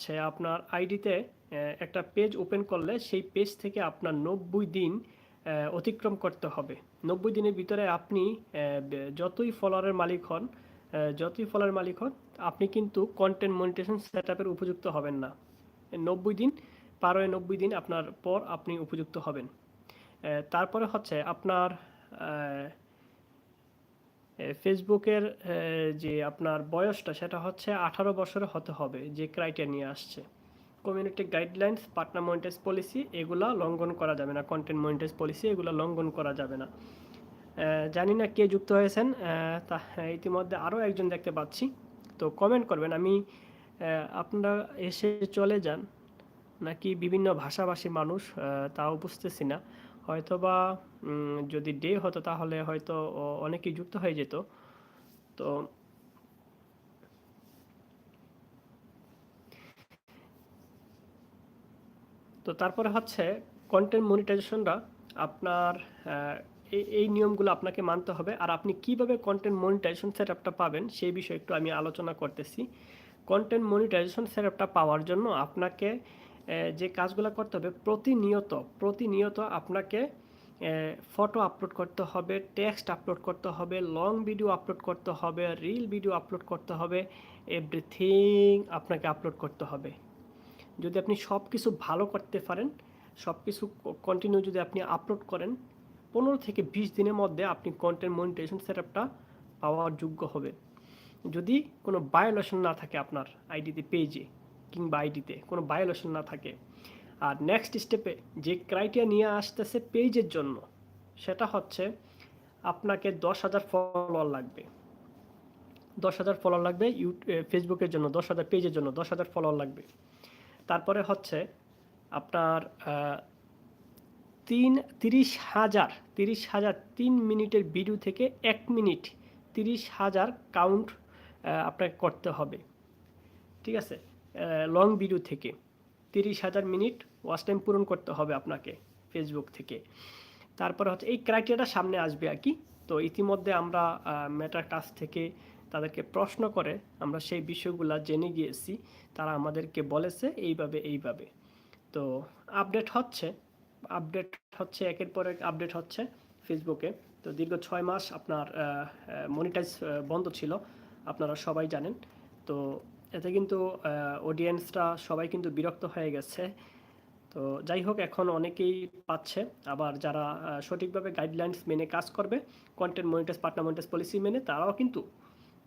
হচ্ছে আপনার আইডিতে একটা পেজ ওপেন করলে সেই পেজ থেকে আপনার 90 দিন অতিক্রম করতে হবে। 90 দিনের ভিতরে আপনি যতই ফলোয়ারের মালিক হন, আপনি কিন্তু কন্টেন্ট মনিটাইজেশন সেটআপের উপযুক্ত হবেন না। 90 দিন পার হয়ে 90 দিন আপনার পর আপনি উপযুক্ত হবেন। তারপরে হচ্ছে আপনার ফেসবুকের যে আপনার বয়সটা সেটা হচ্ছে 18 বছরের হতে হবে, যে ক্রাইটেরিয়া নিয়ে আসছে। Community guidelines, partner monetize policy এগুলা লঙ্ঘন করা যাবে না, কন্টেন্ট মনিটাইজ পলিসি এগুলা লঙ্ঘন করা যাবে না। জানি না কে যুক্ত হয়েছেন, তা ইতিমধ্যে আরও একজন দেখতে পাচ্ছি, তো কমেন্ট করবেন। আমি আপনারা এসে চলে যান নাকি বিভিন্ন ভাষাভাষী মানুষ তাও বুঝতেছি না। হয়তোবা যদি ডে হতো তাহলে হয়তো অনেকেই যুক্ত হয়ে যেত। তো তারপরে হচ্ছে কন্টেন্ট মনিটাইজেশনটা আপনার এই নিয়মগুলো আপনাকে মানতে হবে। আর আপনি কিভাবে কন্টেন্ট মনিটাইজেশন সেটআপটা পাবেন সেই বিষয়ে একটু আমি আলোচনা করতেছি। কন্টেন্ট মনিটাইজেশন সেটআপটা পাওয়ার জন্য আপনাকে যে কাজগুলো করতে হবে, প্রতিনিয়ত আপনাকে ফটো আপলোড করতে হবে, টেক্সট আপলোড করতে হবে, লং ভিডিও আপলোড করতে হবে, রিল ভিডিও আপলোড করতে হবে, এভরিথিং আপনাকে আপলোড করতে হবে। যদি আপনি সব কিছু ভালো করতে পারেন, সব কিছু কন্টিনিউ যদি আপনি আপলোড করেন, 15 থেকে 20 দিনের মধ্যে আপনি কন্টেন্ট মনিটাইজেশন সেটআপটা পাওয়ার যোগ্য হবে। যদি কোনো ভায়োলেশন না থাকে আপনার আইডিতে, পেজে কিংবা আইডিতে কোনো ভায়োলেশন না থাকে। আর নেক্সট স্টেপে যে ক্রাইটেরিয়া নিয়ে আসতেছে পেজের জন্য, সেটা হচ্ছে আপনাকে 10,000 ফলোয়ার লাগবে। 10,000 ফলোয়ার লাগবে ফেসবুকের জন্য, 10,000 পেজের জন্য 10,000 ফলোয়ার লাগবে। তারপরে হচ্ছে আপনার 30,000 3 মিনিটের ভিডিও থেকে 1 মিনিট 30,000 কাউন্ট আপনাকে করতে হবে। ঠিক আছে, লং ভিডিও থেকে 30,000 মিনিট ওয়াচ টাইম পূরণ করতে হবে আপনাকে ফেসবুক থেকে। তারপরে হচ্ছে এই ক্রাইটেরিয়াটা সামনে আসবে আর কি। তো ইতিমধ্যে আমরা মেটার কাছ থেকে তাদেরকে প্রশ্ন করে আমরা সেই বিষয়গুলো জেনে গিয়েছি। তারা আমাদেরকে বলেছে এইভাবে। তো আপডেট হচ্ছে একের পর এক আপডেট হচ্ছে ফেসবুকে। তো দীর্ঘ 6 মাস আপনার মনিটাইজ বন্ধ ছিল, আপনারা সবাই জানেন। তো এতে কিন্তু অডিয়েন্সরা সবাই কিন্তু বিরক্ত হয়ে গেছে। তো যাই হোক, এখন অনেকেই পাচ্ছে। আবার যারা সঠিকভাবে গাইডলাইন্স মেনে কাজ করবে, content monetize, partner monetize policy মেনে,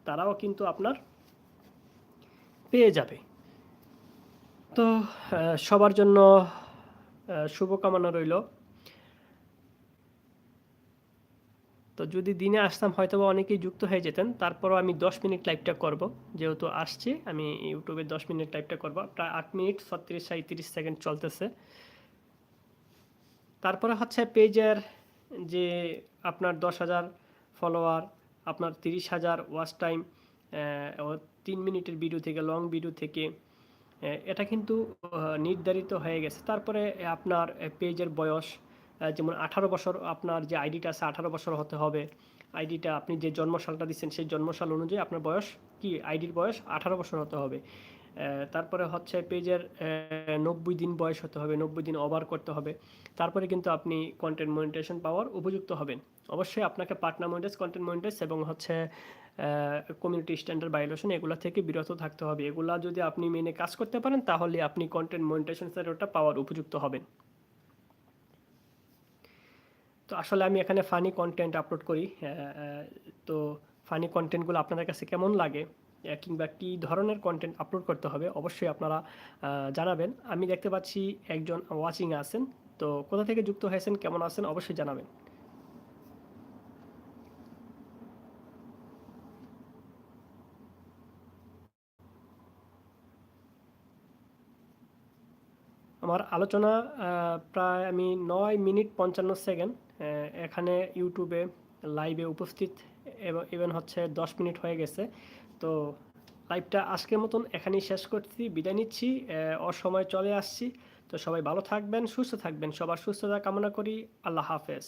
তারাও কিন্তু আপনার পেয়ে যাবে। তো সবার জন্য শুভকামনা রইল। তো যদি দিনে আসতাম হয়তো বা অনেকেই যুক্ত হয়ে যেতেন। তারপরও আমি 10 মিনিট লাইভটা করব, যেহেতু আসছি আমি ইউটিউবে 10 মিনিট লাইভটা করব। প্রায় 8 মিনিট 36-37 সেকেন্ড চলতেছে। তারপরে হচ্ছে পেজের যে আপনার 10,000 ফলোয়ার, আপনার 30,000 ওয়াচ টাইম, 3 মিনিটের ভিডিও থেকে, লং ভিডিও থেকে, এটা কিন্তু নির্ধারিত হয়ে গেছে। তারপরে আপনার পেজের বয়স, যেমন 18 বছর, আপনার যে আইডিটা আছে 18 বছর হতে হবে। আইডিটা আপনি যে জন্মসালটা দিচ্ছেন সেই জন্মসাল অনুযায়ী আপনার বয়স কি, আইডির বয়স 18 বছর হতে হবে। তারপরে হচ্ছে পেজের 90 দিন বয়স হতে হবে, 90 দিন ওভার করতে হবে। তারপরে কিন্তু আপনি কন্টেন্ট মনিটাইজেশন পাওয়ার উপযুক্ত হবেন। অবশ্যই আপনাকে পার্টনার মনিটাইজ, কন্টেন্ট মনিটাইজ এবং হচ্ছে কমিউনিটি স্ট্যান্ডার্ড ভায়োলেশন এগুলো থেকে বিরত থাকতে হবে। এগুলা যদি আপনি মেনে কাজ করতে পারেন তাহলে আপনি কন্টেন্ট মনিটাইজেশন সেটআপটা পাওয়ার উপযুক্ত হবেন। তো আসলে আমি এখানে ফানি কন্টেন্ট আপলোড করি। তো ফানি কন্টেন্টগুলো আপনাদের কাছে কেমন লাগে, কিংবা কী ধরনের কন্টেন্ট আপলোড করতে হবে অবশ্যই আপনারা জানাবেন। আমি দেখতে পাচ্ছি একজন ওয়াচিং আছেন, তো কোথা থেকে যুক্ত হয়েছেন, কেমন আছেন অবশ্যই জানাবেন। আমার আলোচনা প্রায় আমি 9 মিনিট 55 সেকেন্ড এখানে ইউটিউবে লাইভে উপস্থিত, ইভেন হচ্ছে 10 মিনিট হয়ে গেছে। তো লাইভটা আজকের মতন এখানেই শেষ করছি, বিদায় নিচ্ছি, অসময়ে চলে আসছি। তো সবাই ভালো থাকবেন, সুস্থ থাকবেন, সবার সুস্থতা কামনা করি। আল্লাহ হাফেজ।